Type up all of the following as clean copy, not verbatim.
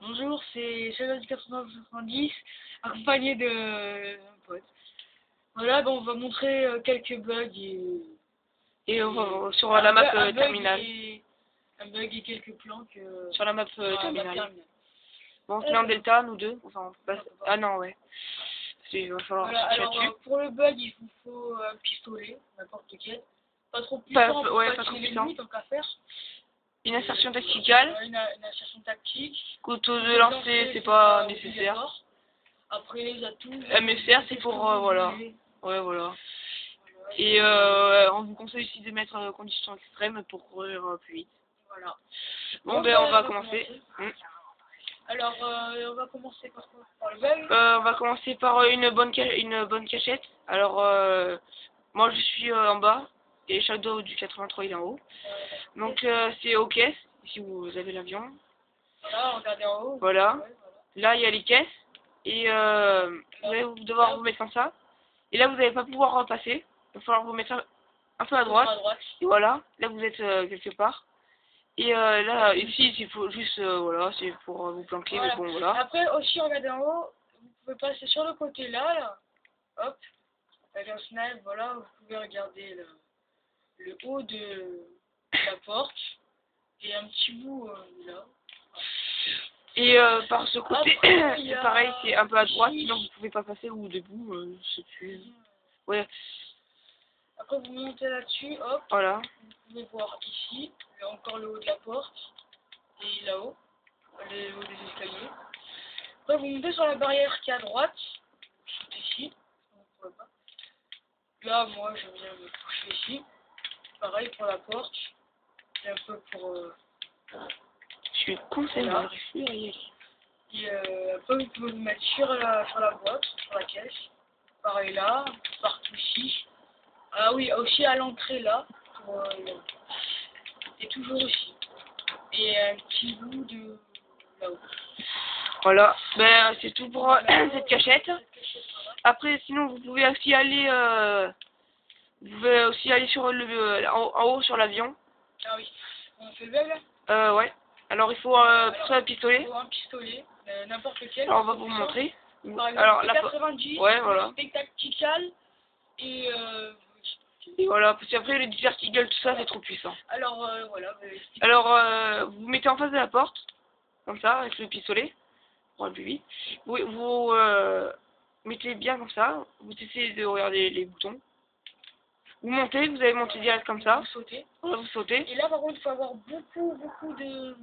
Bonjour, c'est Shadow 90 accompagné de mon pote. Voilà, on va montrer quelques bugs Et sur la map terminale. Un bug et quelques plans que... Sur la map terminale. Bon, on se met en delta, nous deux. Enfin, ah non, ouais. Il va falloir voilà, switcher alors dessus. pour le bug, il vous faut un pistolet, n'importe lequel. Pas trop puissant, pas trop puissant. Tant qu'à faire. Une insertion tacticale. Une insertion tactique. Couteau de lancer, c'est pas nécessaire. Après les atouts. MFR, c'est pour voilà. Ouais, voilà. Et on vous conseille aussi de mettre conditions extrêmes pour courir plus vite. Voilà. Bon, ben on va commencer. Alors, on va commencer par quoi? Par le bug. On va commencer par une bonne cachette. Alors, moi je suis en bas et Shadow du 83 il est en haut. Donc c'est aux caisses, si vous avez l'avion. Voilà, regardez en haut. Voilà. Ouais, voilà. Là il y a les caisses et vous allez devoir vous mettre comme ça. Et là vous n'allez pas pouvoir repasser. Il va falloir vous mettre un peu à droite. Et voilà, là vous êtes quelque part. Et là, ici, il faut juste, voilà, c'est pour vous planquer, voilà. Mais bon, voilà. Après, aussi, regardez en haut, vous pouvez passer sur le côté là, hop, avec un snipe, voilà, vous pouvez regarder le haut de la porte, et un petit bout là. Et par ce côté, c'est pareil, c'est un peu à droite, sinon vous pouvez pas passer, ou debout, je sais plus. Ouais. Après, vous montez là-dessus, hop, voilà. Vous pouvez voir ici, encore le haut de la porte, et là-haut, le haut des escaliers. Après, vous montez sur la barrière qui est à droite, ici, vous pouvez pas. Là, moi, je viens me coucher ici. Pareil pour la porte, et un peu pour... Je suis conseillé. Et après, vous pouvez vous mettre sur la boîte, sur la caisse. Pareil là, partout ici. Ah oui, aussi à l'entrée là, pour, et toujours ici. Et un petit bout de là-haut. Voilà, ben c'est tout pour cette cachette. Après, sinon vous pouvez aussi aller, sur en haut sur l'avion. Ah oui, on fait le bug là. Ouais. Alors il faut pour ça un pistolet. Il faut un pistolet, n'importe lequel. Alors on va vous montrer. Par exemple, alors la 90, ouais, voilà. Tactical et voilà, parce qu'après le Desert Eagle, tout ça c'est trop puissant. Alors voilà. Alors vous mettez en face de la porte, comme ça, avec le pistolet, pour aller plus vite. Vous mettez bien comme ça, vous essayez de regarder les boutons. Vous montez, vous allez monter direct comme ça. Vous sautez. Voilà, vous sautez. Et là par contre il faut avoir beaucoup de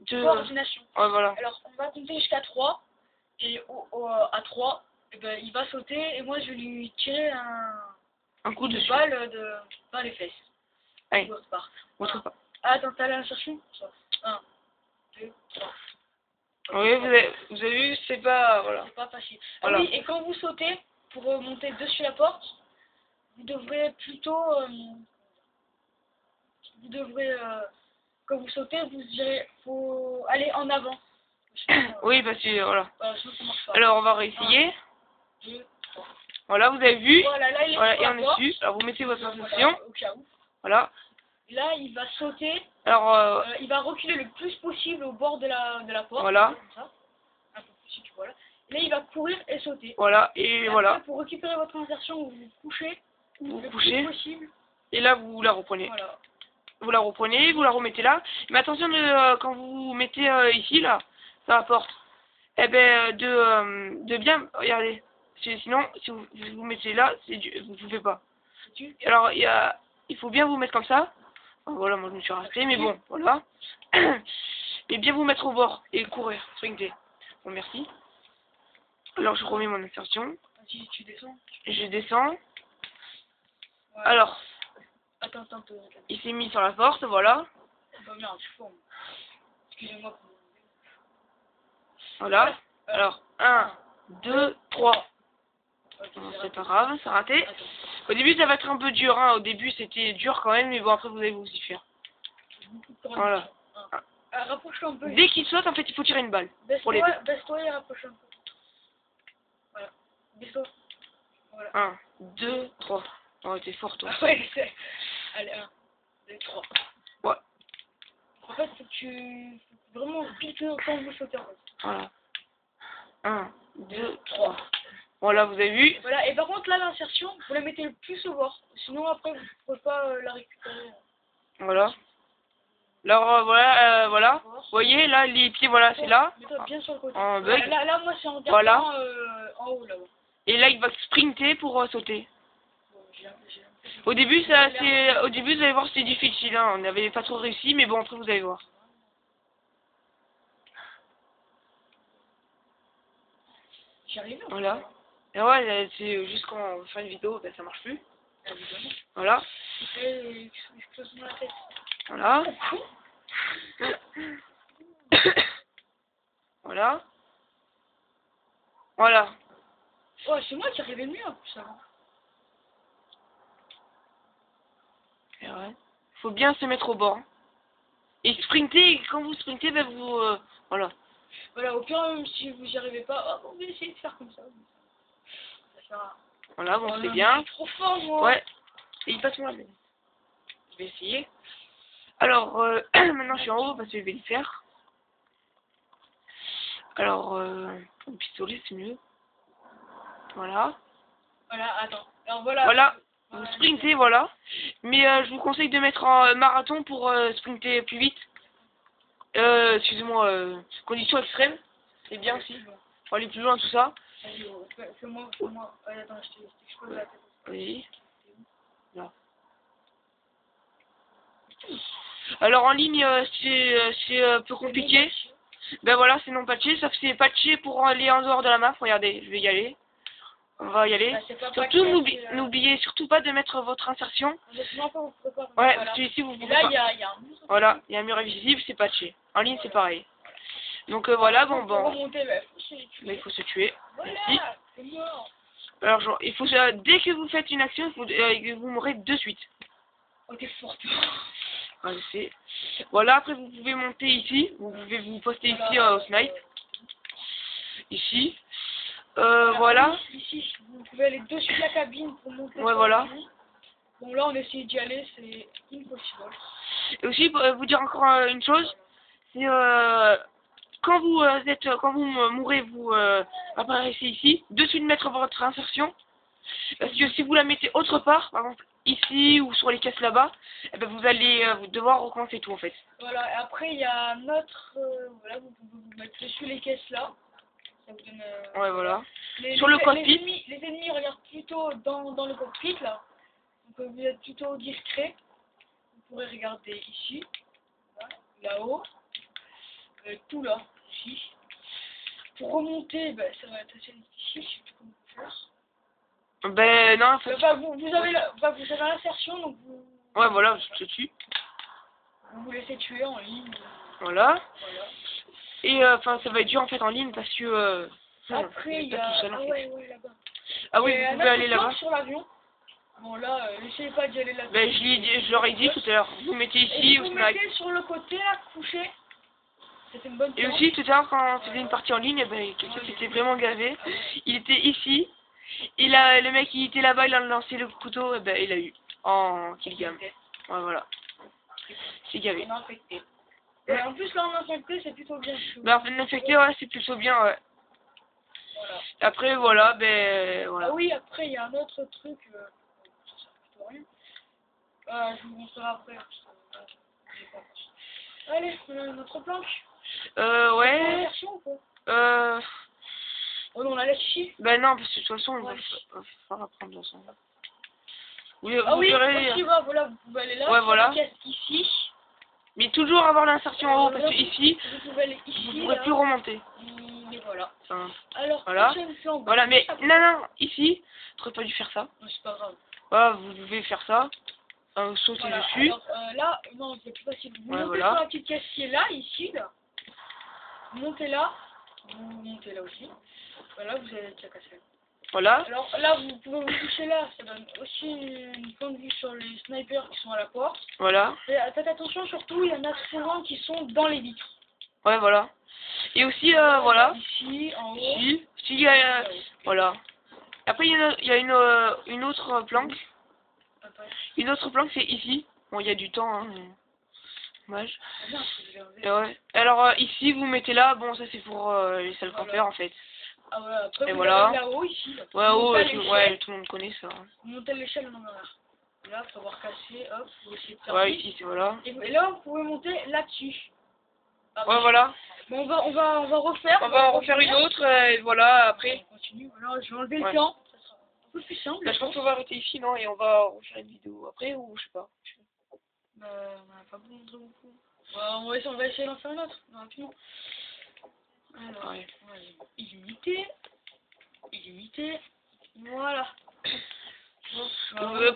coordination. Ouais, voilà. Alors on va compter jusqu'à 3 et à 3 et ben, il va sauter et moi je vais lui tirer un coup de balle dans les fesses. Allez. L'autre part. L'autre part. Ah, attends, t'as l'insertion 1, 2, 3. Oui, vous avez vu, c'est pas... Voilà. C'est pas facile. Voilà. Ah oui, et quand vous sautez, pour monter dessus la porte, vous devrez plutôt... quand vous sautez, vous direz, faut aller en avant. Oui, parce que, voilà. Sinon, ça marche pas. Alors, on va réessayer. 1, 2, 3. Voilà, vous avez vu. Voilà, là, il est voilà, sur et la on est porte. dessus. Alors, vous mettez votre insertion. Au cas où. Voilà. Là, il va sauter. Alors, il va reculer le plus possible au bord de la porte. Voilà. Comme ça. Un peu plus, voilà. Et là, il va courir et sauter. Voilà, et voilà. Après, pour récupérer votre insertion, vous vous couchez. Vous le couchez. Plus possible. Et là, vous la reprenez. Voilà. Vous la reprenez, vous la remettez là. Mais attention, quand vous mettez ici, là, sur la porte, eh ben, de bien, regardez. Sinon, si vous mettez là, vous ne pouvez pas. Alors, il faut bien vous mettre comme ça. Oh, voilà, moi je me suis raté, mais bon, voilà. Et bien vous mettre au bord et courir, sprinter. Bon, merci. Alors, je remets mon insertion. Vas-y, tu descends. Je descends. Ouais. Alors, attends. il s'est mis sur la porte, voilà. Oh merde, je suis fou. Excusez-moi. Voilà. Alors, 1, 2, 3. Bon, c'est pas grave, c'est raté. Attends. Au début, ça va être un peu dur. Hein. Au début, c'était dur quand même, mais bon, après, vous allez vous y faire. Voilà. Rapproche-toi un peu. Dès qu'il saute, en fait, il faut tirer une balle. Baisse-toi et rapproche un peu. Voilà. Baisse-toi. Voilà. 1, 2, 3. Oh, t'es fort, toi. Ah ouais, c'est... Allez, 1, 2, 3. Ouais. En fait, faut que tu... vraiment pile quand vous sautez, en fait. Voilà. 1, 2, 3. Voilà, vous avez vu. Voilà, et par contre là l'insertion, vous la mettez le plus au bord, sinon après vous ne pouvez pas la récupérer. Voilà. Alors voilà. Vous voyez là, les pieds, voilà, c'est là. Mets-toi bien sur le côté. En bug. Là moi c'est en regardant Voilà. en haut là-bas. Et là, il va sprinter pour sauter. Bon, j'ai- Au début, au début, vous allez voir, c'était difficile. Hein. On n'avait pas trop réussi, mais bon, après, vous allez voir. J'y arrive. Voilà. Et ouais, c'est juste quand on fait une vidéo, ben, ça marche plus. Évidemment. Voilà. Et explose-moi la tête. Voilà. Voilà. Voilà. Oh, c'est moi qui arrivais le mieux en plus avant. Et ouais. Faut bien se mettre au bord. Et sprinter, et quand vous sprintez, ben vous... voilà. Voilà, au pire, même si vous n'y arrivez pas, on va essayer de faire comme ça. Ça sert Voilà, bon, Oh c'est non, bien. je suis trop fort, moi. Ouais. Et il passe moi. Je vais essayer. Alors, maintenant je suis en haut parce que je vais le faire. Alors, le pistolet c'est mieux. Voilà. Voilà, attends. Alors voilà. Voilà. Vous sprintez, voilà. Mais je vous conseille de mettre en marathon pour sprinter plus vite. Excusez-moi, conditions extrêmes. C'est bien aussi. Pour aller plus loin, tout ça. Vas-y, fais-moi. Ouais, attends, je t'explose la tête. Oui. Là. Alors en ligne, c'est un peu compliqué. Ben voilà, c'est non patché, sauf que c'est patché pour aller en dehors de la map. Regardez, je vais y aller. On va y aller. Bah, c'est pas Surtout, patché, n'oubliez surtout pas de mettre votre insertion. Sinon, après, vous pouvez pas. Ouais, Voilà. parce que ici, vous Et pouvez là, pas. il y a un mur. Voilà, il y a un mur invisible, c'est patché. En ligne, c'est pareil. Donc voilà, Pour bon. remonter, bah, Mais il faut se tuer. voilà, Ici. c'est mort. Alors, genre, il faut, dès que vous faites une action, vous mourrez de suite. Oh, t'es forte. Voilà, après, vous pouvez monter ici. Vous pouvez vous poster ici au snipe. Ici. Voilà. Ici, vous pouvez aller dessus de la cabine pour monter. Ouais, voilà. Bon, là, on essaie d'y aller, c'est impossible. Et aussi, pour vous dire encore une chose, c'est quand vous mourrez, vous apparaissez ici, dessus de mettre votre insertion, parce que si vous la mettez autre part, par exemple ici ou sur les caisses là-bas, eh ben vous allez devoir recommencer tout en fait. Voilà, et après, il y a notre... voilà, vous pouvez vous mettre dessus les caisses là. Ça vous donne... Ouais, voilà. Les, Sur les- le cockpit. les ennemis regardent plutôt dans le cockpit là. Donc vous êtes plutôt discret. Vous pourrez regarder ici, là-haut, tout là, ici. Pour remonter, ben, ça va être assez difficile, je sais plus comment faire. Ben non, en fait. Vous avez l'insertion, donc vous Ouais, voilà, je tue. vous laissez tuer en ligne. Voilà. Voilà. Et enfin, ça va être dur en fait en ligne parce que. Après, il y pas a... tout seul, en Ah fait. ouais, là-bas. Ah oui, Et vous pouvez aller là-bas. sur l'avion. Bon là, n'essayez pas d'y aller là-dessus. Ben je leur ai dit tout à l'heure. Vous mettez ici Et au vous snipe. mettez sur le côté là, couché. C'était une bonne Et plan. aussi tout à l'heure quand on faisait une partie en ligne, eh ben, quelqu'un s'était vraiment gavé. Il était ici. Et là, le mec il était là-bas, il a lancé le couteau, et ben il a eu en killgam. Ouais, voilà. C'est gavé. On a infecté. Et en plus là en infecté c'est plutôt bien. Ben en fait l'infecté, ouais, c'est plutôt bien, ouais. Voilà. Après voilà, ben voilà. Ah oui, après il y a un autre truc, ça sert plutôt à rien. Je vous montrerai après. Parce que, j'ai pas pensé. Allez, on a notre planche. Ouais. Version ou pas Oh non, on la laisse ici. Ben non, parce que de toute façon, on va Ouais. falloir apprendre de toute façon. Ah Vous oui, verrez. aussi, voilà, vous pouvez aller là. Ouais, sur voilà. la caisse ici. Mais toujours avoir l'insertion en haut, parce que ici, Vous pouvez aller ici. vous ne pourrez là. plus remonter. Et voilà. Enfin, Alors, voilà. prochaine flambe. voilà, mais non, ici, tu n'aurais pas dû faire ça. Non, c'est pas grave. Voilà, vous devez faire ça. Sauter Voilà. dessus. Alors, là, non, c'est plus facile. Vous Ouais, montez voilà. sur la petite caisse qui est là, ici, là. Vous montez là. Vous montez là aussi. Voilà, vous avez la casse. Voilà. Alors là, vous pouvez vous toucher là. Ça donne aussi une point de vue sur les snipers qui sont à la porte. Voilà. Et faites attention, surtout, il y en a souvent qui sont dans les vitres. Ouais, voilà. Et aussi, voilà. Ici, en haut. Ici, il y a, voilà. Après, il y a une autre planque. Une autre planque, c'est ici. Bon, il y a du temps, hein. Dommage. Ah, bien, parce que je l'ai enlevé. Et ouais. Alors ici vous mettez là, bon ça c'est pour les salles Voilà. campeurs en fait. Ah ouais, après Et vous voilà. avez là-haut ici. Là. Ouais, Vous oh, montez à tout, l'échelle. ouais, tout le monde connaît ça. Vous montez l'échelle en envers. Là, faut avoir cassé, hop, vous essayez de faire Ouais, vite. ici c'est voilà. Et là, vous pouvez monter là-dessus. Ah, Ouais, voilà. bon, on va refaire. On va en refaire une autre et voilà après. On continue. Voilà, je vais enlever Ouais. le plan. Ça sera un peu plus simple. Là, je pense qu'on va arrêter ici, non? Et on va refaire une vidéo après ou je sais pas. On n'a pas beaucoup. On va essayer d'en faire une autre, rapidement. Alors, Ouais. illimité. Voilà.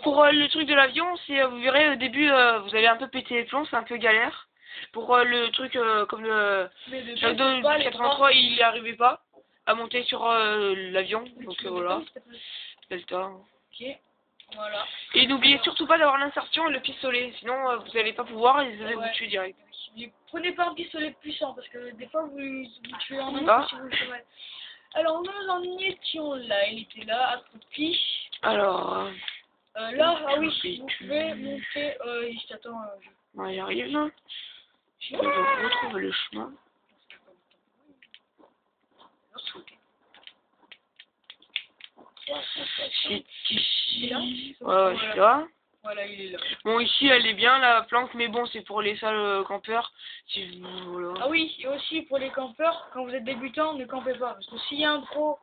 Pour le truc de l'avion, c'est vous verrez au début vous allez un peu péter les plombs, c'est un peu galère. Pour le truc comme le Jacques de 83, il n'y arrivait pas à monter sur l'avion, donc voilà. Delta. Ok, voilà. Et n'oubliez surtout pas d'avoir l'insertion et le pistolet, sinon vous n'allez pas pouvoir et vous allez vous tuer direct. Mais prenez pas un pistolet puissant parce que des fois vous tuez en un Ah. coup si vous le faites mal. Alors nous en étions là, il était là, accroupi. Alors, là, ah oui, vous pouvez monter, juste attends, on y arrive. Je retrouve le chemin. C'est ici. Ouais, je suis là. Voilà, il est là. Bon, ici, elle est bien, la planque, mais bon, c'est pour les salles campeurs. Si vous, voilà. Ah oui, et aussi pour les campeurs, quand vous êtes débutant, ne campez pas. Parce que s'il y a un pro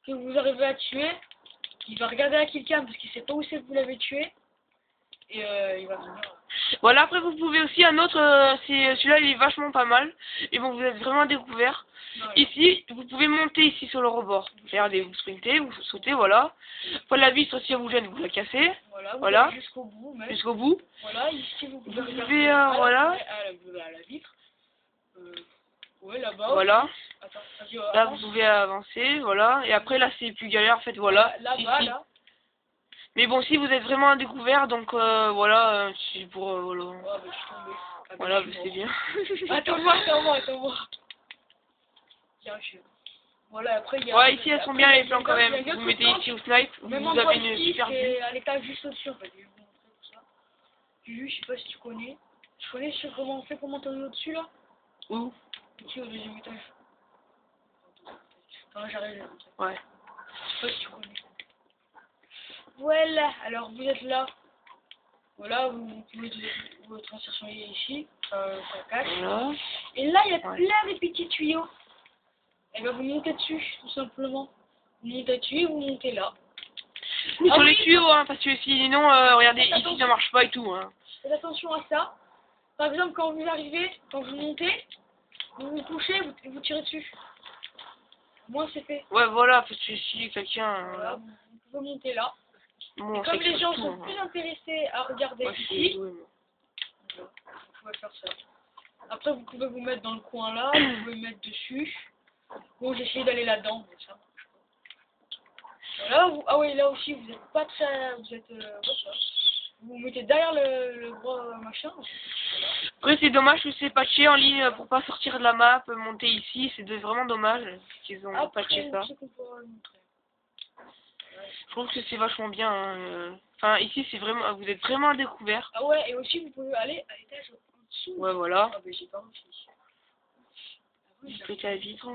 que vous arrivez à tuer, il va regarder à killcam parce qu'il sait pas où c'est que vous l'avez tué. Et il va venir. Voilà, après, vous pouvez aussi un autre, c'est celui-là, il est vachement pas mal. Et bon, vous êtes vraiment découvert. Voilà. Ici, vous pouvez monter ici sur le rebord. Regardez, vous sprintez, vous sautez, voilà. Après, la vis aussi, elle vous gêne, vous la cassez. Voilà, vous allez jusqu'au bout. Même. Jusqu'au bout. Voilà, ici vous pouvez regarder voilà. à la vitre. Ouais, là-bas. Voilà. Attends, là, vous pouvez avancer, voilà. Et après, là, c'est plus galère, en fait, voilà. Là-bas, là. Mais bon, si vous êtes vraiment à découvert, donc voilà, c'est pour... voilà, oh, bah, je suis tombé. voilà, c'est bien. Attends-moi. Voilà, après, il y a... Ouais, ici, elles sont bien les plans quand même. Vous mettez ici au snipe, vous avez une super vue. à l'étage juste au-dessus, en fait. Je vais vous montrer tout ça. Juju, je sais pas si tu connais. Tu connais comment on fait pour monter au-dessus, là? Où? Ici, au deuxième étage. Non, j'arrive. Ouais. Je sais pas si tu connais. Voilà, alors vous êtes là. Voilà, vous pouvez votre insertion est ici. Ça cache. Voilà. Et là, il y a plein de petits tuyaux. Et bien, vous montez dessus, tout simplement. Vous montez dessus et vous montez là. Oui, sur les tuyaux, hein, parce que sinon, regardez, ici, ça marche pas et tout. Hein. Faites attention à ça. Par exemple, quand vous arrivez, quand vous montez, vous vous touchez, vous tirez dessus. Moi, c'est fait. Ouais, voilà, parce que si quelqu'un... Voilà, vous pouvez monter là. Bon, et comme les gens sont plus intéressés à regarder ici, vous pouvez faire ça. Après, vous pouvez vous mettre dans le coin là, vous pouvez mettre dessus. Bon, j'ai essayé d'aller là-dedans, mais ça marche pas. Là, ah oui, là aussi, vous êtes pas très... Vous êtes... vous mettez derrière le gros machin. Après, c'est dommage que c'est patché en ligne pour pas sortir de la map, monter ici, c'est vraiment dommage qu'ils ont patché ça. Je trouve que c'est vachement bien. Hein. Enfin, ici, c'est vraiment, vous êtes vraiment à découvert. Ah ouais, et aussi, vous pouvez aller à l'étage en dessous. Ouais, voilà. Ah ben, j'ai pas réussi. Vous pétez la vitre.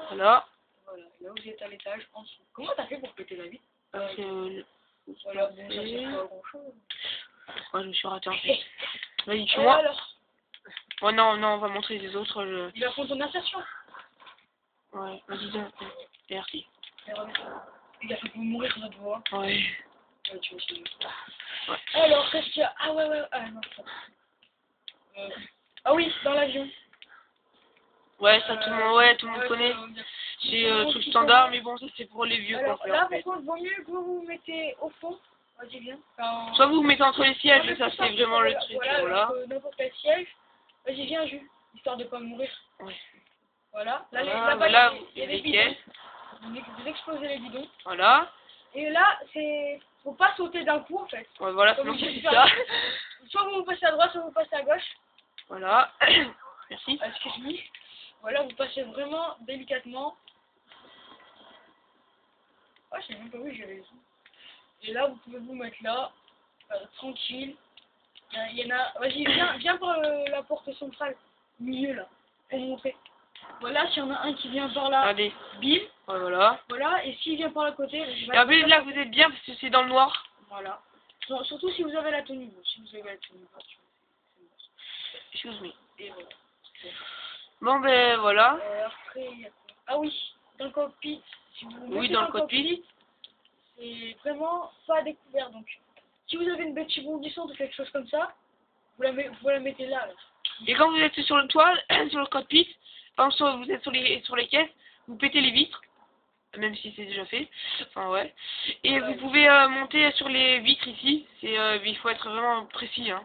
Voilà. Voilà, là vous êtes à l'étage en dessous. Comment t'as fait pour péter la vitre? Voilà, bon, ça sert pas à grand chose. Ouais, je me suis raté en fait. Vas-y, tue-moi. Alors Oh non, non, on va montrer les autres. Il va prendre ton insertion. Ouais, vas-y, merci. Il a fait pour mourir de notre voix. Ouais. Ouais, tu vas essayer. Ouais. Alors, qu'est-ce qu'il y a? Ah ouais, ah non, ah oui, dans l'avion. Ouais, ça tout le monde connaît. C'est truc standard, mais bon, ça c'est pour les vieux. Alors là, par contre, vaut mieux que vous vous mettez au fond. Vas-y, viens. Soit vous vous mettez entre les sièges, ça c'est vraiment le truc. Voilà. N'importe quel siège. Vas-y, viens, Jules, histoire de pas mourir. Ouais. Voilà. Là, il y a des caisses. Vous explosez les bidons. Voilà. Et là, faut pas sauter d'un coup en fait. Ouais, voilà, comme c'est ça. Soit vous passez à droite, soit vous passez à gauche. Voilà. Merci. Excuse-moi. Voilà, vous passez vraiment délicatement. Ah, j'ai même pas vu, j'avais vu. Et là, vous pouvez vous mettre là, tranquille. Il y en a. Vas-y, viens par la porte centrale, au milieu là, pour montrer. Voilà, s'il y en a un qui vient par là, Allez, bim, ouais, voilà. voilà, et s'il vient par le côté, Et en plus, là, vous êtes bien parce que c'est dans le noir. voilà. Surtout si vous avez la tenue, bon, si vous avez la tenue, Excuse me. et voilà. Bon, ben voilà. Après, il y a quoi? Ah oui, dans le cockpit, si vous Oui, mettez dans le cockpit. c'est vraiment pas découvert. Donc, si vous avez une bêtise bondissante ou quelque chose comme ça, vous la mettez là. Et quand vous êtes sur le toit, sur le cockpit, enfin, vous êtes sur les caisses, vous pétez les vitres. Même si c'est déjà fait. Enfin, ouais. Et vous pouvez monter sur les vitres ici. Il faut être vraiment précis, hein.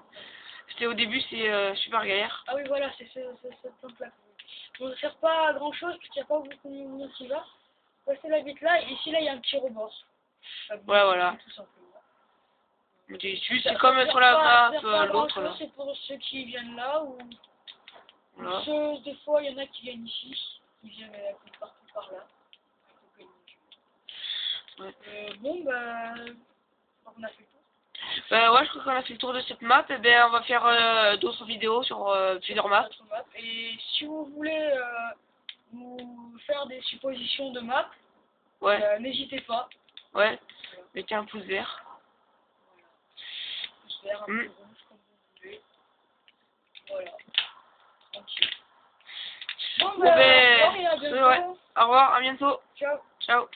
C'était au début, c'est super galère. Ah oui, voilà, c'est cette plante-là. On ne sert pas à grand chose parce qu'il n'y a pas beaucoup de mouvement qui va. Passez la vitre là, et ici là il y a un petit rebord. Ouais, voilà. Tout simplement. C'est comme sur la map, l'autre là. C'est pour ceux qui viennent là ou Voilà. ceux, des fois il y en a qui viennent ici, qui viennent partout par là. Ouais. Bon, bah, on a fait le tour. Bah ouais, je crois qu'on a fait le tour de cette map. Et ben, on va faire d'autres vidéos sur plusieurs maps. Et si vous voulez vous faire des suppositions de maps, Ouais, n'hésitez pas. ouais. Mettez un pouce vert. Pouce vert, un peu rouge, comme vous voulez. Voilà. Tranquille. Bon, Bon, ben, au revoir et à bientôt. ouais. Au revoir, à bientôt. Ciao. Ciao.